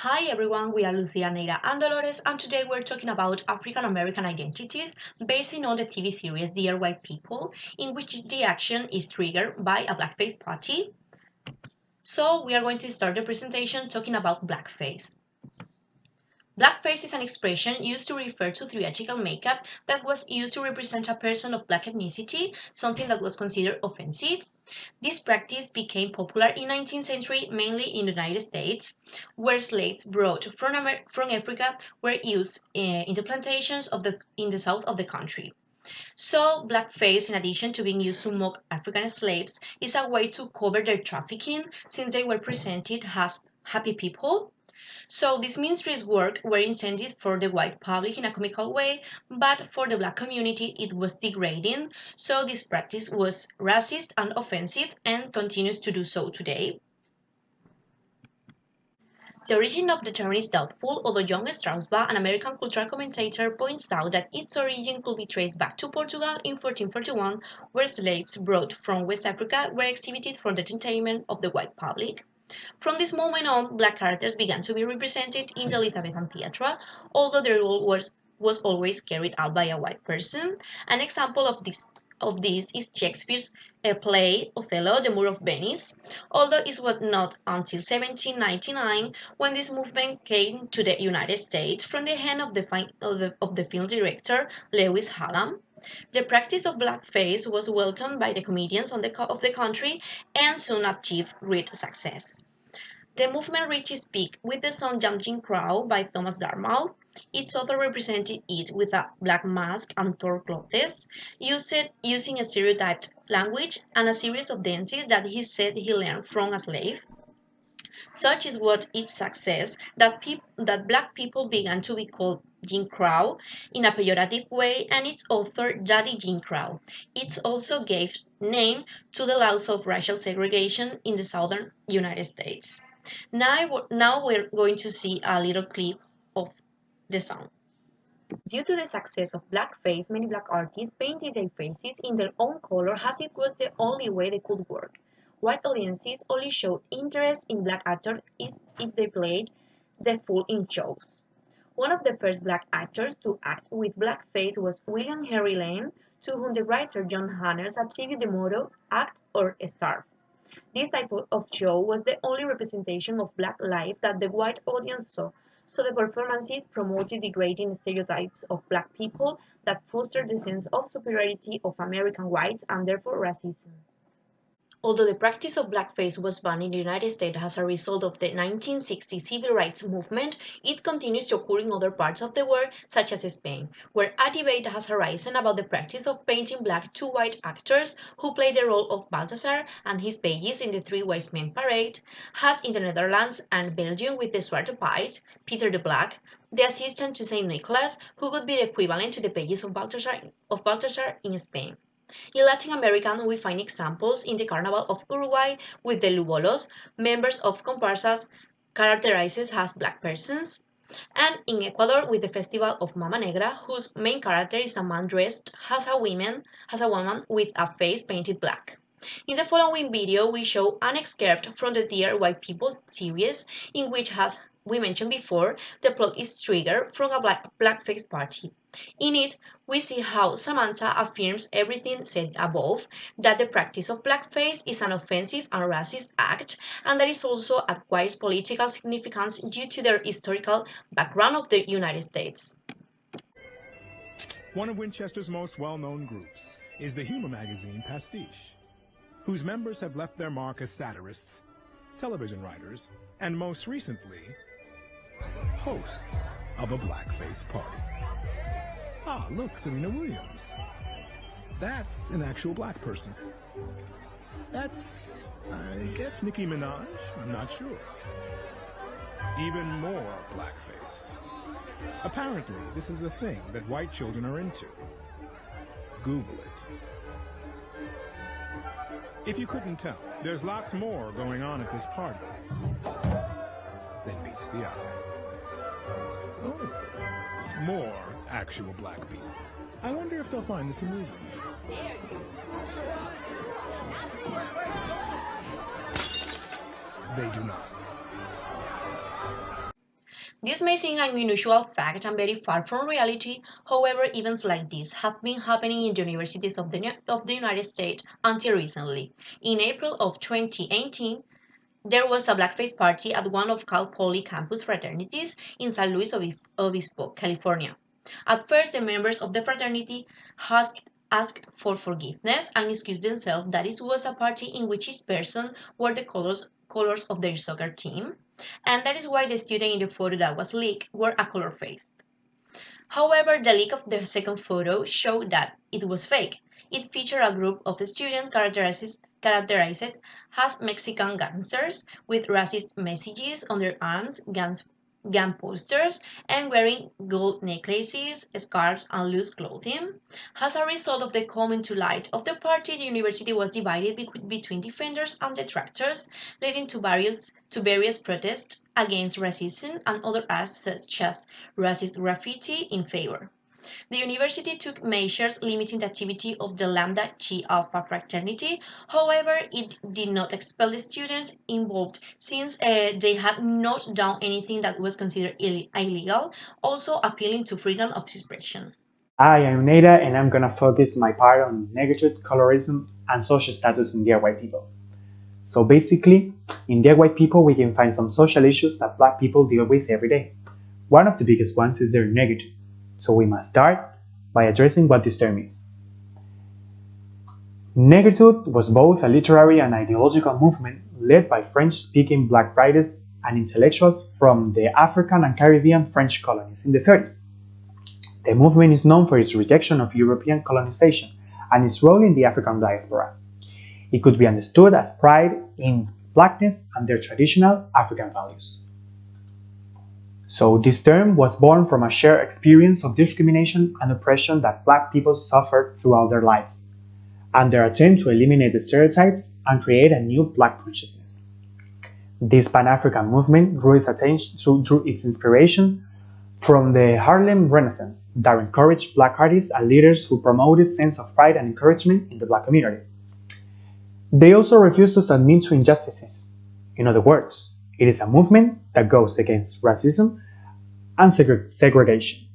Hi everyone, we are Lucia, Neira, and Dolores, and today we're talking about African American identities based on the TV series Dear White People, in which the action is triggered by a blackface party. So we are going to start the presentation talking about blackface. Blackface is an expression used to refer to theatrical makeup that was used to represent a person of black ethnicity, something that was considered offensive. This practice became popular in 19th century mainly in the United States, where slaves brought from Africa were used in the plantations in the south of the country. So blackface, in addition to being used to mock African slaves, is a way to cover their trafficking since they were presented as happy people. So these minstrels' work were intended for the white public in a comical way, but for the black community it was degrading. So this practice was racist and offensive and continues to do so today. The origin of the term is doubtful, although John Strausbaugh, an American cultural commentator, points out that its origin could be traced back to Portugal in 1441, where slaves brought from West Africa were exhibited for the entertainment of the white public. From this moment on, black characters began to be represented in the Elizabethan theatre, although their role was always carried out by a white person. An example of this is Shakespeare's play Othello, The Moor of Venice, although it was not until 1799 when this movement came to the United States from the hand of the film director Lewis Hallam. The practice of blackface was welcomed by the comedians of the country and soon achieved great success. The movement reached its peak with the song Jim Crow by Thomas Darmouth. Its author represented it with a black mask and torn clothes, using a stereotyped language and a series of dances that he said he learned from a slave. Such is what its success that black people began to be called Jim Crow in a pejorative way, and its author, Daddy Jim Crow. It also gave name to the laws of racial segregation in the southern United States. Now we're going to see a little clip of the song. Due to the success of blackface, many black artists painted their faces in their own color as it was the only way they could work. White audiences only showed interest in black actors if they played the fool in shows. One of the first black actors to act with blackface was William Henry Lane, to whom the writer John Hanners attributed the motto "Act or Starve." This type of show was the only representation of black life that the white audience saw, so the performances promoted degrading stereotypes of black people that fostered the sense of superiority of American whites and therefore racism. Although the practice of blackface was banned in the United States as a result of the 1960 civil rights movement, it continues to occur in other parts of the world, such as Spain, where a debate has arisen about the practice of painting black two white actors who play the role of Balthasar and his pages in the Three Wise Men parade, as in the Netherlands and Belgium with the Zwarte Piet, Peter the Black, the assistant to Saint Nicholas, who would be the equivalent to the pages of Balthasar in Spain. In Latin America, we find examples in the Carnival of Uruguay with the Lugolos, members of comparsas characterized as black persons, and in Ecuador with the Festival of Mama Negra, whose main character is a man dressed as a woman with a face painted black. In the following video, we show an excerpt from the Dear White People series, in which, as we mentioned before, the plot is triggered from a blackface party. In it, we see how Samantha affirms everything said above, that the practice of blackface is an offensive and racist act, and that it also acquires political significance due to their historical background of the United States. One of Winchester's most well-known groups is the humor magazine Pastiche, whose members have left their mark as satirists, television writers, and most recently, hosts of a blackface party. Ah, look, Serena Williams. That's an actual black person. That's, I guess, Nicki Minaj. I'm not sure. Even more blackface. Apparently, this is a thing that white children are into. Google it. If you couldn't tell, there's lots more going on at this party than meets the eye. Oh, more actual black people. I wonder if they'll find this amusing. They do not. This may seem an unusual fact and very far from reality. However, events like this have been happening in universities of the United States until recently. In April of 2018, there was a blackface party at one of Cal Poly campus fraternities in San Luis Obispo, California. At first, the members of the fraternity asked for forgiveness and excused themselves that it was a party in which each person wore the colors of their soccer team, and that is why the student in the photo that was leaked wore a color face. However, the leak of the second photo showed that it was fake. It featured a group of students characterized as Mexican gangsters with racist messages on their arms, gun posters, and wearing gold necklaces, scarves, and loose clothing. As a result of the coming to light of the party, the university was divided between defenders and detractors, leading to various protests against racism and other acts such as racist graffiti in favor. The university took measures limiting the activity of the Lambda Chi Alpha fraternity. However, it did not expel the students involved since they had not done anything that was considered illegal, also appealing to freedom of expression. Hi, I'm Neda, and I'm gonna focus my part on negative colorism and social status in dear white people. So basically, in dear white people, we can find some social issues that black people deal with every day. One of the biggest ones is their negative. So we must start by addressing what this term is. Negritude was both a literary and ideological movement led by French-speaking black writers and intellectuals from the African and Caribbean French colonies in the 30s. The movement is known for its rejection of European colonization and its role in the African diaspora. It could be understood as pride in blackness and their traditional African values. So this term was born from a shared experience of discrimination and oppression that black people suffered throughout their lives, and their attempt to eliminate the stereotypes and create a new black consciousness. This Pan-African movement drew its inspiration from the Harlem Renaissance that encouraged black artists and leaders who promoted sense of pride and encouragement in the black community. They also refused to submit to injustices. In other words, it is a movement that goes against racism and segregation.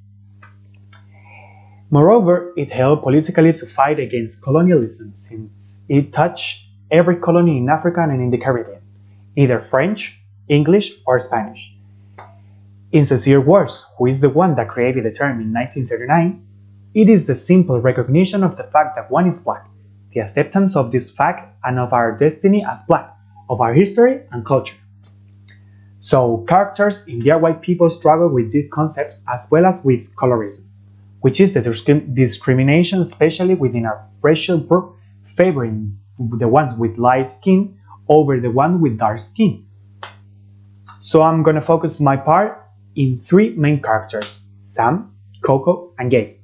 Moreover, it helped politically to fight against colonialism since it touched every colony in Africa and in the Caribbean, either French, English, or Spanish. In Sincere Words, who is the one that created the term in 1939, it is the simple recognition of the fact that one is black, the acceptance of this fact and of our destiny as black, of our history and culture. So, characters in Dear White People struggle with this concept as well as with colorism, which is the discrimination, especially within our racial group, favoring the ones with light skin over the one with dark skin. So I'm gonna focus my part in three main characters: Sam, Coco, and Gabe.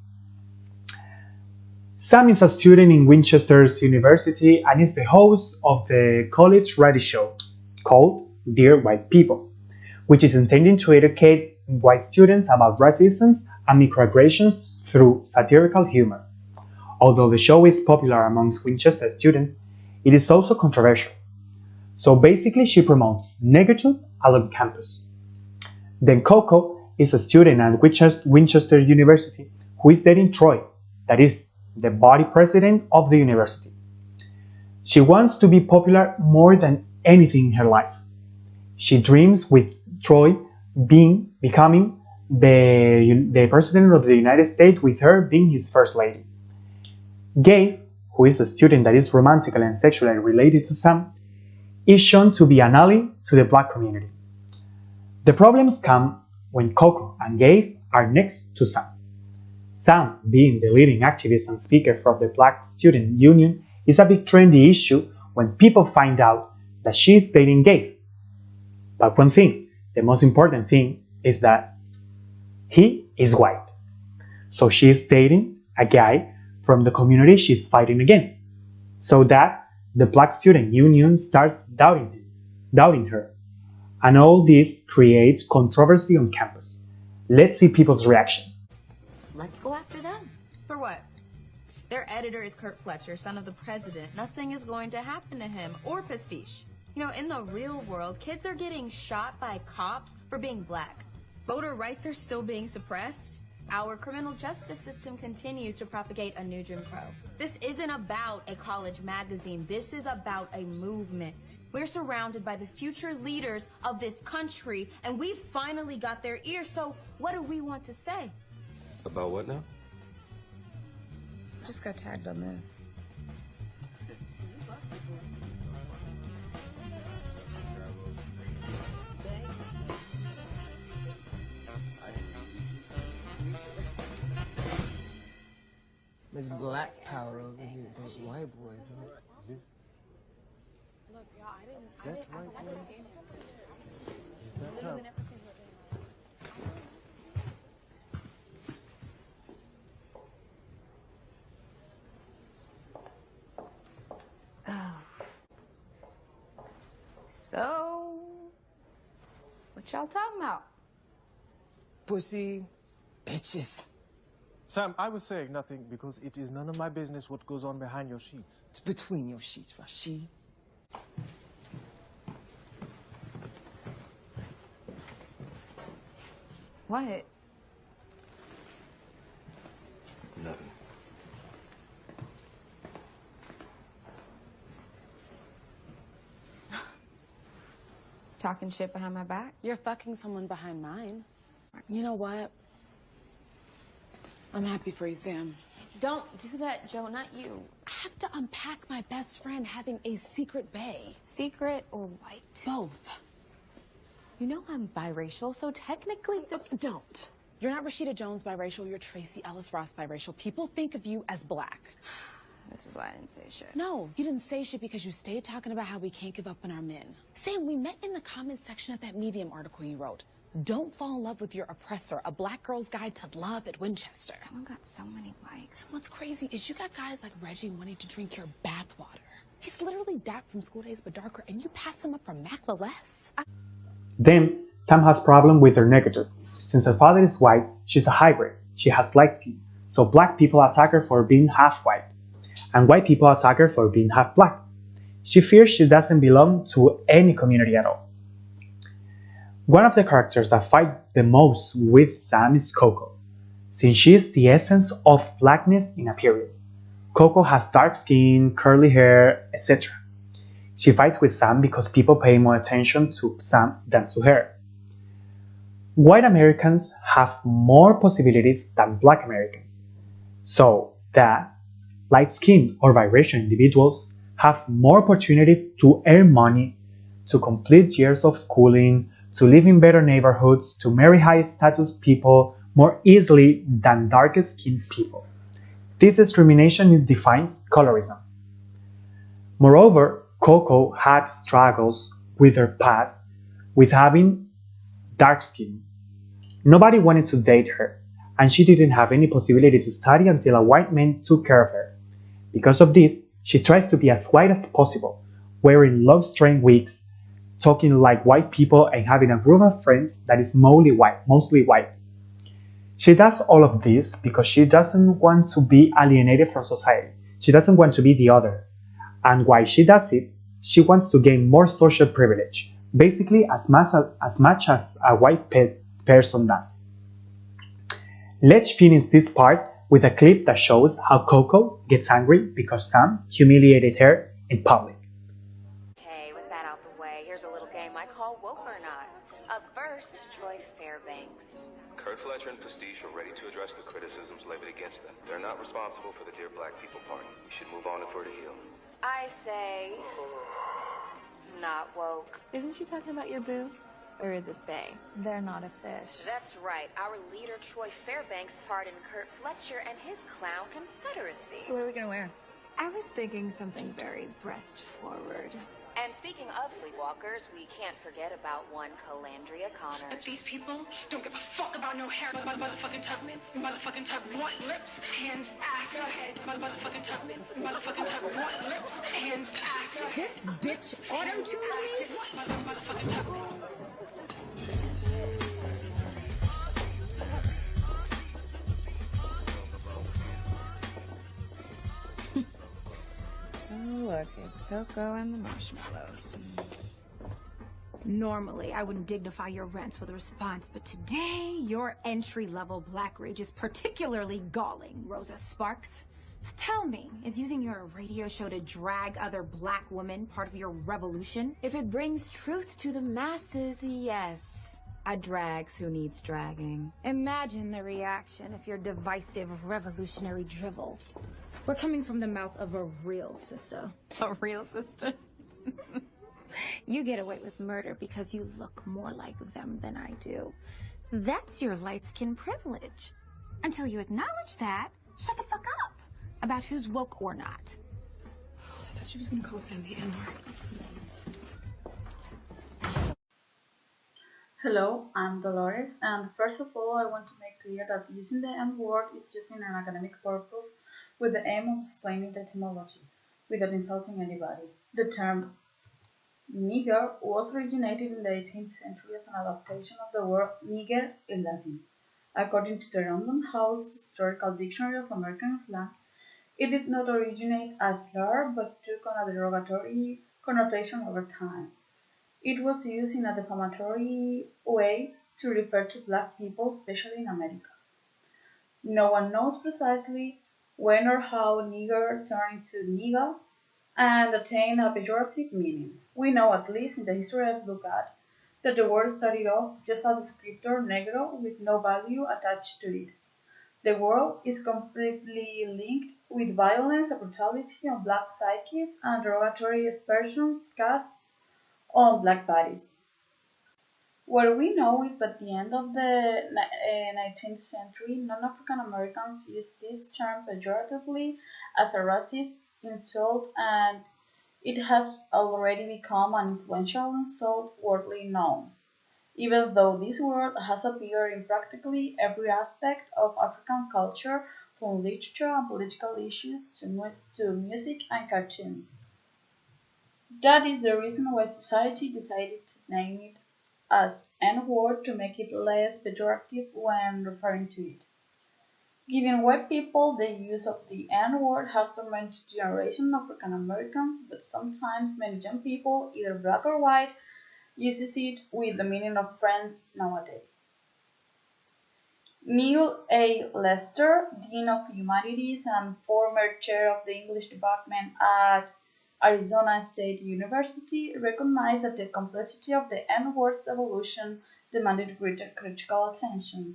Sam is a student in Winchester's University and is the host of the college radio show called Dear White People, which is intended to educate white students about racism and microaggressions through satirical humor. Although the show is popular amongst Winchester students, it is also controversial. So basically, she promotes negritude along campus. Then Coco is a student at Winchester University who is dating Troy, that is, the body president of the university. She wants to be popular more than anything in her life. She dreams with Troy becoming the president of the United States, with her being his first lady. Gabe, who is a student that is romantically and sexually related to Sam, is shown to be an ally to the black community. The problems come when Coco and Gabe are next to Sam. Sam, being the leading activist and speaker for the Black Student Union, is a big trendy issue when people find out that she is dating Gabe. But one thing, the most important thing, is that he is white. So she is dating a guy from the community she's fighting against, so that the Black Student Union starts doubting her. And all this creates controversy on campus. Let's see people's reaction. Let's go after them. For what? Their editor is Kurt Fletcher, son of the president. Nothing is going to happen to him or Pastiche. You know, in the real world, kids are getting shot by cops for being black. Voter rights are still being suppressed. Our criminal justice system continues to propagate a new Jim Crow. This isn't about a college magazine. This is about a movement. We're surrounded by the future leaders of this country, and we've finally got their ear, so what do we want to say? About what now? Just got tagged on this. There's black power over here. Those white boys. Huh? Look, y'all, I didn't understand it. Literally never seen what So, what y'all talking about? Pussy, bitches. Sam, I was saying nothing because it is none of my business what goes on behind your sheets. It's between your sheets, Rashid. What? Nothing. Talking shit behind my back? You're fucking someone behind mine. You know what? I'm happy for you, Sam. Don't do that, Joe, not you. I have to unpack my best friend having a secret bae. Secret or white? Both. You know I'm biracial, so technically this... Don't. You're not Rashida Jones biracial, you're Tracy Ellis Ross biracial. People think of you as black. This is why I didn't say shit. No, you didn't say shit because you stayed talking about how we can't give up on our men. Sam, we met in the comments section of that Medium article you wrote. Don't fall in love with your oppressor, a black girl's guide to love at Winchester. That one got so many likes. What's crazy is you got guys like Reggie wanting to drink your bathwater. He's literally Dap from School Days but darker, and you pass him up for Mac LaLess. Then, Sam has problem with her negative. Since her father is white, she's a hybrid. She has light skin, so black people attack her for being half white, and white people attack her for being half black. She fears she doesn't belong to any community at all. One of the characters that fight the most with Sam is Coco, since she is the essence of blackness in appearance. Coco has dark skin, curly hair, etc. She fights with Sam because people pay more attention to Sam than to her. White Americans have more possibilities than black Americans, so that light-skinned or biracial individuals have more opportunities to earn money, to complete years of schooling, to live in better neighborhoods, to marry high-status people more easily than darker-skinned people. This discrimination defines colorism. Moreover, Coco had struggles with her past with having dark skin. Nobody wanted to date her, and she didn't have any possibility to study until a white man took care of her. Because of this, she tries to be as white as possible, wearing long-straight wigs, talking like white people, and having a group of friends that is mostly white. She does all of this because she doesn't want to be alienated from society. She doesn't want to be the other. And while she does it, she wants to gain more social privilege, basically as much as a white person does. Let's finish this part with a clip that shows how Coco gets angry because Sam humiliated her in public. Okay, with that out the way, here's a little game I call Woke or Not. Up first, Troy Fairbanks. Kurt Fletcher and Pastiche are ready to address the criticisms levied against them. They're not responsible for the Dear Black People Party. We should move on for to heal. I say, not woke. Isn't she talking about your boo? Or is it Faye? They're not a fish. That's right. Our leader, Troy Fairbanks, pardoned Kurt Fletcher and his clown confederacy. So what are we gonna wear? I was thinking something very breast forward. And speaking of sleepwalkers, we can't forget about one Calandria Connors. But these people don't give a fuck about no hair. Motherfucking Tubman. Motherfucking Tubman. Want lips, hands, ass, head. Motherfucking Tubman. Motherfucking Tubman. Want lips, hands, ass, This bitch auto-tuned me? Motherfucking Tubman. Oh, look, it's Coco and the marshmallows. Normally, I wouldn't dignify your rants with a response, but today, your entry-level black rage is particularly galling, Rosa Sparks. Now tell me, is using your radio show to drag other black women part of your revolution? If it brings truth to the masses, yes. A drags who needs dragging. Imagine the reaction if your divisive revolutionary drivel were coming from the mouth of a real sister. A real sister? You get away with murder because you look more like them than I do. That's your light-skin privilege. Until you acknowledge that, shut the fuck up about who's woke or not. I thought she was gonna call Sam the N-word. Hello, I'm Dolores, and first of all, I want to make clear that using the N-word is used in an academic purpose with the aim of explaining the etymology, without insulting anybody. The term nigger was originated in the 18th century as an adaptation of the word niger in Latin. According to the Random House Historical Dictionary of American Slang, it did not originate as a slur but took on a derogatory connotation over time. It was used in a defamatory way to refer to black people, especially in America. No one knows precisely when or how nigger turned into nigga and attained a pejorative meaning. We know, at least in the history I've looked at, that the word started off just as a descriptor negro with no value attached to it. The word is completely linked with violence and brutality on black psyches and derogatory aspersions cast on black bodies. What we know is that at the end of the 19th century, non-African Americans used this term pejoratively as a racist insult, and it has already become an influential insult widely known, even though this word has appeared in practically every aspect of African culture, from literature and political issues to music and cartoons. That is the reason why society decided to name it as N-word to make it less pejorative when referring to it. Given white people, the use of the N-word has tormented generations of African Americans, but sometimes many young people, either black or white, uses it with the meaning of friends nowadays. Neil A. Lester, Dean of Humanities and former chair of the English department at Arizona State University, recognized that the complexity of the N-word's evolution demanded greater critical attention.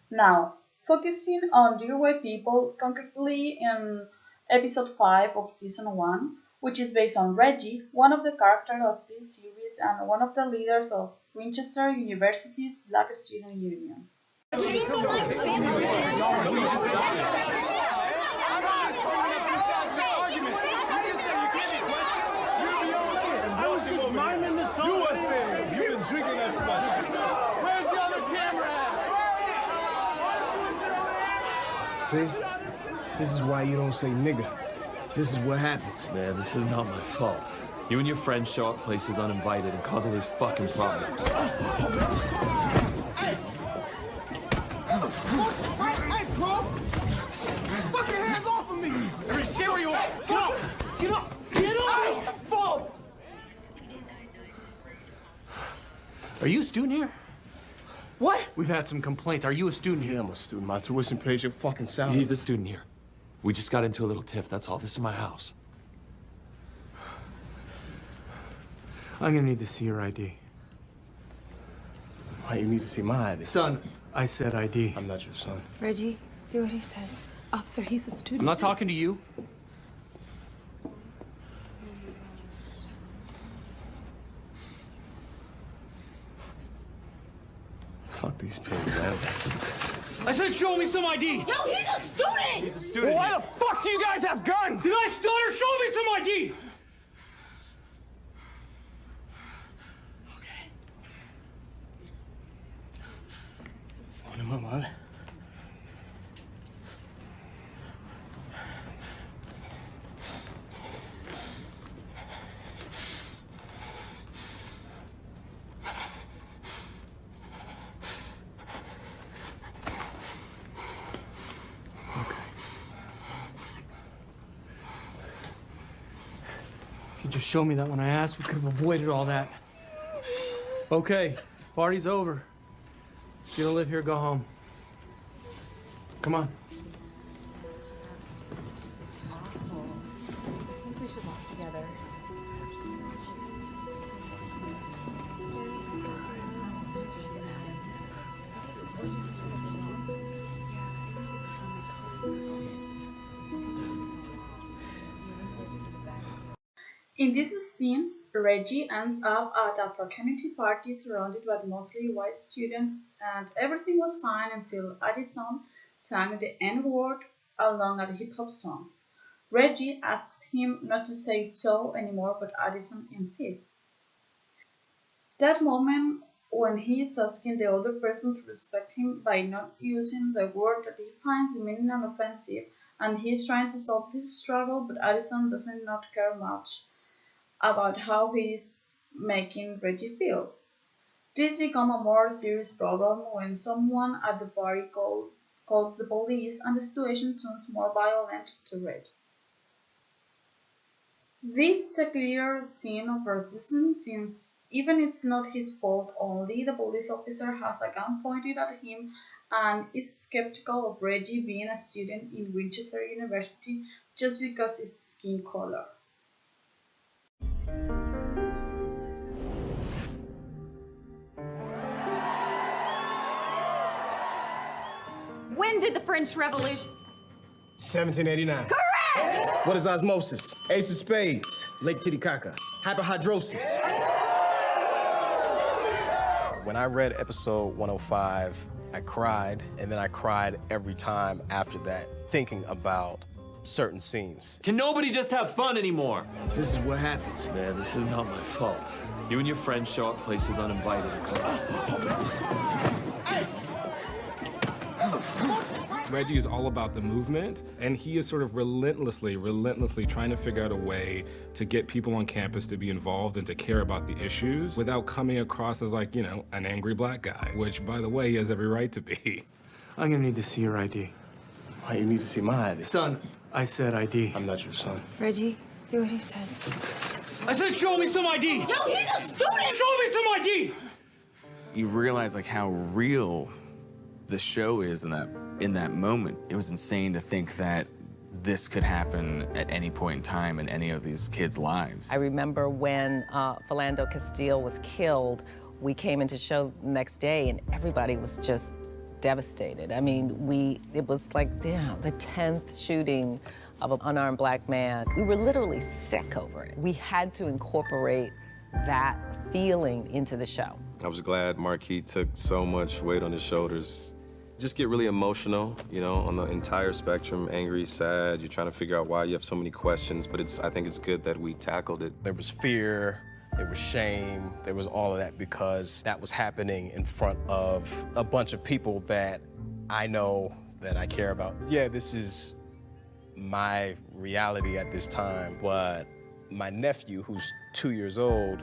Now, focusing on Dear White People, concretely in episode 5 of season 1, which is based on Reggie, one of the characters of this series and one of the leaders of Winchester University's Black Student Union. You were saying you've been drinking that too much. Where's the other camera at? See? This is why you don't say nigga. This is what happens. Man, this is not my fault. You and your friends show up places uninvited and cause all these fucking problems. Hey, bro! Fuck your hands off of me! Hey, stay where you are! Get up! Get up! Get up! Fuck! Are you a student here? What? We've had some complaints. Are you a student here? Yeah, I'm a student. My tuition pays your fucking salary. He's a student here. We just got into a little tiff, that's all. This is my house. I'm gonna need to see your ID. Why you need to see my ID? Son, I said ID. I'm not your son. Reggie, do what he says. Officer, he's a student. I'm not talking to you. Fuck these pigs, man. I said show me some ID! Yo, he's a student! He's a student. Well, why the fuck do you guys have guns? Did I stutter? Show me some ID! What am I, what? you just showed me that when I asked, we could have avoided all that. Okay, party's over. If you don't live here, go home. Come on. I think we should walk together. In this scene, Reggie ends up at a fraternity party surrounded by mostly white students, and everything was fine until Addison sang the N-word along a hip-hop song. Reggie asks him not to say so anymore, but Addison insists. That moment when he is asking the other person to respect him by not using the word that he finds demeaning and offensive, and he is trying to solve this struggle, but Addison doesn't not care much about how he is making Reggie feel. This becomes a more serious problem when someone at the party calls the police and the situation turns more violent to Reggie. This is a clear scene of racism since even it's not his fault only, the police officer has a gun pointed at him and is skeptical of Reggie being a student in Winchester University just because his skin color. When did the French Revolution? 1789. Correct! What is osmosis? Ace of spades. Lake Titicaca. Hyperhidrosis. When I read episode 105, I cried, and then I cried every time after that, thinking about certain scenes. Can nobody just have fun anymore? This is what happens. Man, this is not my fault. You and your friends show up places uninvited. Reggie is all about the movement, and he is sort of relentlessly trying to figure out a way to get people on campus to be involved and to care about the issues without coming across as like, you know, an angry black guy, which, by the way, he has every right to be. I'm gonna need to see your ID. Why you need to see my ID? Son, I said ID. I'm not your son. Reggie, do what he says. I said show me some ID! No, he's a student! Show me some ID! You realize like how real the show is in that moment. It was insane to think that this could happen at any point in time in any of these kids' lives. I remember when Philando Castile was killed, we came into show the next day and everybody was just devastated. I mean, it was like, damn, the 10th shooting of an unarmed black man. We were literally sick over it. We had to incorporate that feeling into the show. I was glad Marquis took so much weight on his shoulders. Just get really emotional, you know, on the entire spectrum, angry, sad. You're trying to figure out why you have so many questions, but I think it's good that we tackled it. There was fear, there was shame, there was all of that because that was happening in front of a bunch of people that I know that I care about. Yeah, this is my reality at this time, but my nephew, who's 2 years old,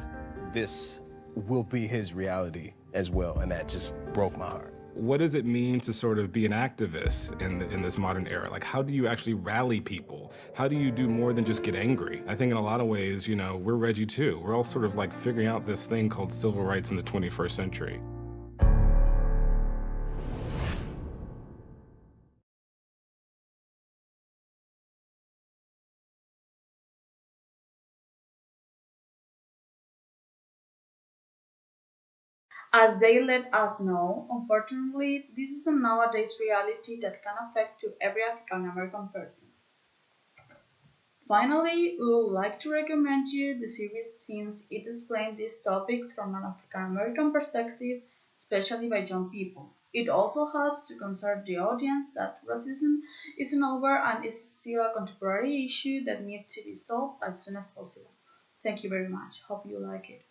this will be his reality as well, and that just broke my heart. What does it mean to sort of be an activist in this modern era? Like, how do you actually rally people? How do you do more than just get angry? I think in a lot of ways, you know, we're Reggie too. We're all sort of like figuring out this thing called civil rights in the 21st century. As they let us know, unfortunately, this is a nowadays reality that can affect to every African American person. Finally, we would like to recommend you the series since it explains these topics from an African American perspective, especially by young people. It also helps to concern the audience that racism isn't over and is still a contemporary issue that needs to be solved as soon as possible. Thank you very much. Hope you like it.